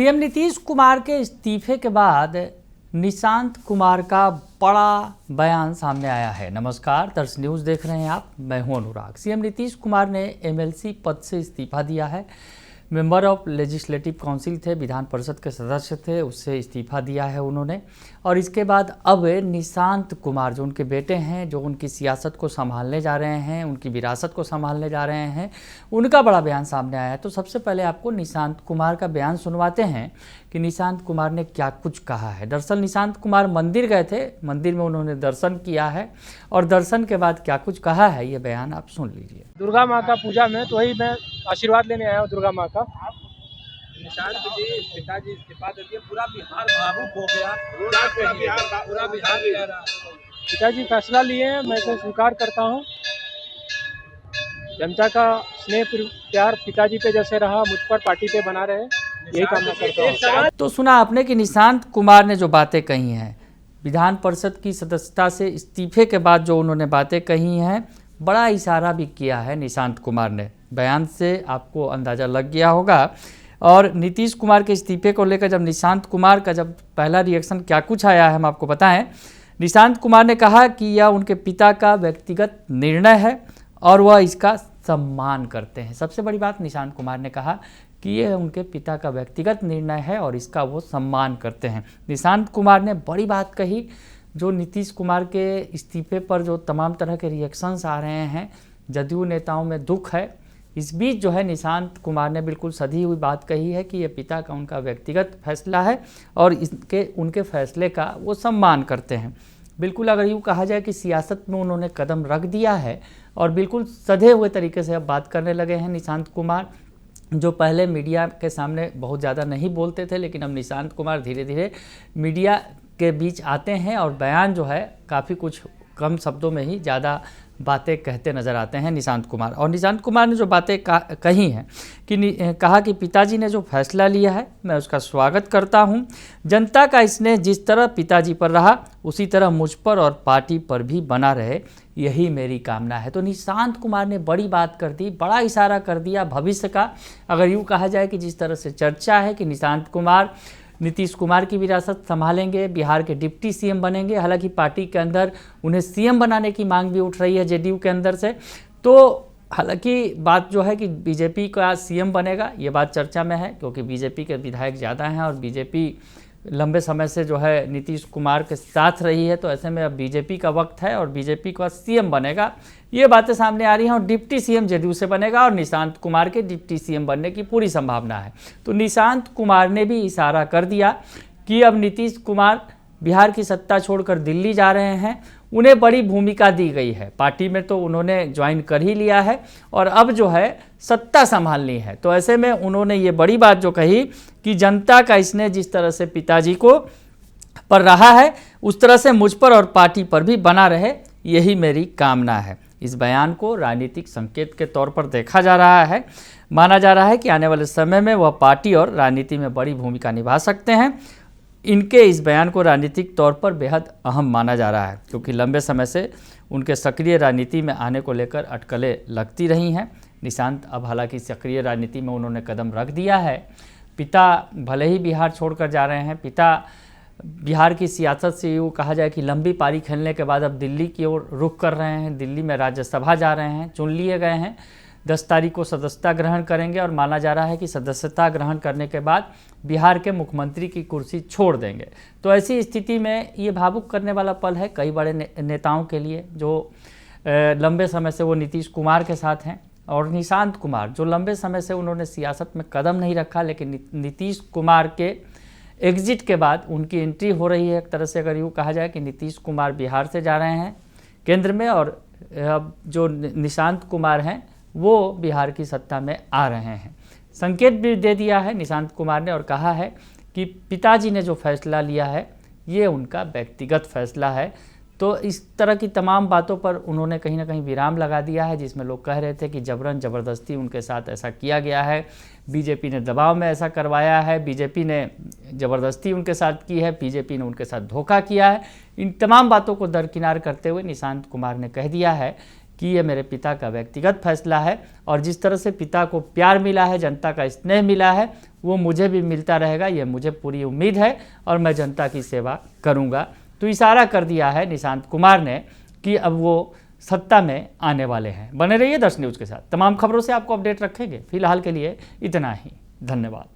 CM Nitish Kumar के इस्तीफे के बाद निशांत कुमार का बड़ा बयान सामने आया है। नमस्कार, दर्श न्यूज़ देख रहे हैं आप, मैं हूं अनुराग। सीएम नीतीश कुमार ने एमएलसी पद से इस्तीफा दिया है। मेंबर ऑफ लेजिस्लेटिव काउंसिल थे, विधान परिषद के सदस्य थे, उससे इस्तीफा दिया है उन्होंने। और इसके बाद अब निशांत कुमार जो उनके बेटे हैं, जो उनकी सियासत को संभालने जा रहे हैं, उनकी विरासत को संभालने जा रहे हैं, उनका बड़ा बयान सामने आया है। तो सबसे पहले आपको निशांत कुमार का बयान सुनवाते हैं कि निशांत कुमार ने क्या कुछ कहा है। दरअसल निशांत कुमार मंदिर गए थे, मंदिर में उन्होंने दर्शन किया है और दर्शन के बाद क्या कुछ कहा है ये बयान आप सुन लीजिए। दुर्गा माँ का पूजा में, तो वही मैं आशीर्वाद लेने आया हूँ दुर्गा माँ का। निशांत जी पिताजी इस्तीफा दे दिए, पूरा बिहार भावुक हो गया, पूरा बिहार कह रहा। पिताजी फैसला लिए हैं, मैं इसे स्वीकार करता हूँ। जनता का स्नेह प्यार पिताजी पे जैसे रहा, मुझ पर पार्टी पे बना रहे, यही कामना करता हूँ। तो सुना आपने कि निशांत कुमार ने जो बातें कही हैं, विधान परिषद की सदस्यता से इस्तीफे के बाद जो उन्होंने बातें कही हैं, बड़ा इशारा भी किया है निशांत कुमार ने। बयान से आपको अंदाज़ा लग गया होगा। और नीतीश कुमार के इस्तीफे को लेकर जब निशांत कुमार का जब पहला रिएक्शन क्या कुछ आया है, हम आपको बताएं। निशांत कुमार ने कहा कि यह उनके पिता का व्यक्तिगत निर्णय है और वह इसका सम्मान करते हैं। सबसे बड़ी बात निशांत कुमार ने कहा कि यह उनके पिता का व्यक्तिगत निर्णय है और इसका वो सम्मान करते हैं। निशांत कुमार ने बड़ी बात कही। जो नीतीश कुमार के इस्तीफे पर जो तमाम तरह के रिएक्शंस आ रहे हैं, जदयू नेताओं में दुख है। इस बीच जो है निशांत कुमार ने बिल्कुल सधी हुई बात कही है कि ये पिता का उनका व्यक्तिगत फैसला है और उनके फैसले का वो सम्मान करते हैं। बिल्कुल अगर यूँ कहा जाए कि सियासत में उन्होंने कदम रख दिया है और बिल्कुल सधे हुए तरीके से अब बात करने लगे हैं निशांत कुमार, जो पहले मीडिया के सामने बहुत ज़्यादा नहीं बोलते थे, लेकिन अब निशांत कुमार धीरे धीरे मीडिया के बीच आते हैं और बयान जो है काफ़ी कुछ कम शब्दों में ही ज़्यादा बातें कहते नज़र आते हैं निशांत कुमार। और निशांत कुमार ने जो बातें कही हैं कि कहा कि पिताजी ने जो फैसला लिया है मैं उसका स्वागत करता हूं। जनता का स्नेह जिस तरह पिताजी पर रहा उसी तरह मुझ पर और पार्टी पर भी बना रहे, यही मेरी कामना है। तो निशांत कुमार ने बड़ी बात कर दी, बड़ा इशारा कर दिया भविष्य का। अगर यूँ कहा जाए कि जिस तरह से चर्चा है कि निशांत कुमार नीतीश कुमार की विरासत संभालेंगे, बिहार के डिप्टी सीएम बनेंगे। हालांकि पार्टी के अंदर उन्हें सीएम बनाने की मांग भी उठ रही है जेडीयू के अंदर से। तो हालांकि बात जो है कि बीजेपी का सीएम बनेगा, ये बात चर्चा में है, क्योंकि बीजेपी के विधायक ज़्यादा हैं और बीजेपी लंबे समय से जो है नीतीश कुमार के साथ रही है। तो ऐसे में अब बीजेपी का वक्त है और बीजेपी का सीएम बनेगा, ये बातें सामने आ रही हैं। और डिप्टी सीएम जेडीयू से बनेगा और निशांत कुमार के डिप्टी सीएम बनने की पूरी संभावना है। तो निशांत कुमार ने भी इशारा कर दिया कि अब नीतीश कुमार बिहार की सत्ता छोड़कर दिल्ली जा रहे हैं, उन्हें बड़ी भूमिका दी गई है। पार्टी में तो उन्होंने ज्वाइन कर ही लिया है और अब जो है सत्ता संभालनी है। तो ऐसे में उन्होंने ये बड़ी बात जो कही कि जनता का स्नेह जिस तरह से पिताजी को पर रहा है उस तरह से मुझ पर और पार्टी पर भी बना रहे, यही मेरी कामना है। इस बयान को राजनीतिक संकेत के तौर पर देखा जा रहा है। माना जा रहा है कि आने वाले समय में वह पार्टी और राजनीति में बड़ी भूमिका निभा सकते हैं। इनके इस बयान को राजनीतिक तौर पर बेहद अहम माना जा रहा है, क्योंकि लंबे समय से उनके सक्रिय राजनीति में आने को लेकर अटकलें लगती रही हैं। निशांत अब हालांकि सक्रिय राजनीति में उन्होंने कदम रख दिया है। पिता भले ही बिहार छोड़कर जा रहे हैं, पिता बिहार की सियासत से यूँ कहा जाए कि लंबी पारी खेलने के बाद अब दिल्ली की ओर रुख कर रहे हैं। दिल्ली में राज्यसभा जा रहे हैं, चुन लिए गए हैं। 10 तारीख को सदस्यता ग्रहण करेंगे और माना जा रहा है कि सदस्यता ग्रहण करने के बाद बिहार के मुख्यमंत्री की कुर्सी छोड़ देंगे। तो ऐसी स्थिति में ये भावुक करने वाला पल है कई बड़े नेताओं के लिए, जो लंबे समय से वो नीतीश कुमार के साथ हैं। और निशांत कुमार जो लंबे समय से उन्होंने सियासत में कदम नहीं रखा, लेकिन नीतीश कुमार के एग्जिट के बाद उनकी एंट्री हो रही है। एक तरह से अगर यूँ कहा जाए कि नीतीश कुमार बिहार से जा रहे हैं केंद्र में और अब जो निशांत कुमार हैं वो बिहार की सत्ता में आ रहे हैं। संकेत भी दे दिया है निशांत कुमार ने और कहा है कि पिताजी ने जो फैसला लिया है ये उनका व्यक्तिगत फैसला है। तो इस तरह की तमाम बातों पर उन्होंने कहीं ना कहीं विराम लगा दिया है, जिसमें लोग कह रहे थे कि जबरन ज़बरदस्ती उनके साथ ऐसा किया गया है, बीजेपी ने दबाव में ऐसा करवाया है, बीजेपी ने ज़बरदस्ती उनके साथ की है, बीजेपी ने उनके साथ धोखा किया है। इन तमाम बातों को दरकिनार करते हुए निशांत कुमार ने कह दिया है कि ये मेरे पिता का व्यक्तिगत फैसला है और जिस तरह से पिता को प्यार मिला है, जनता का स्नेह मिला है, वो मुझे भी मिलता रहेगा, ये मुझे पूरी उम्मीद है और मैं जनता की सेवा करूँगा। तो इशारा कर दिया है निशांत कुमार ने कि अब वो सत्ता में आने वाले हैं। बने रहिए दर्श न्यूज़ के साथ, तमाम खबरों से आपको अपडेट रखेंगे। फिलहाल के लिए इतना ही, धन्यवाद।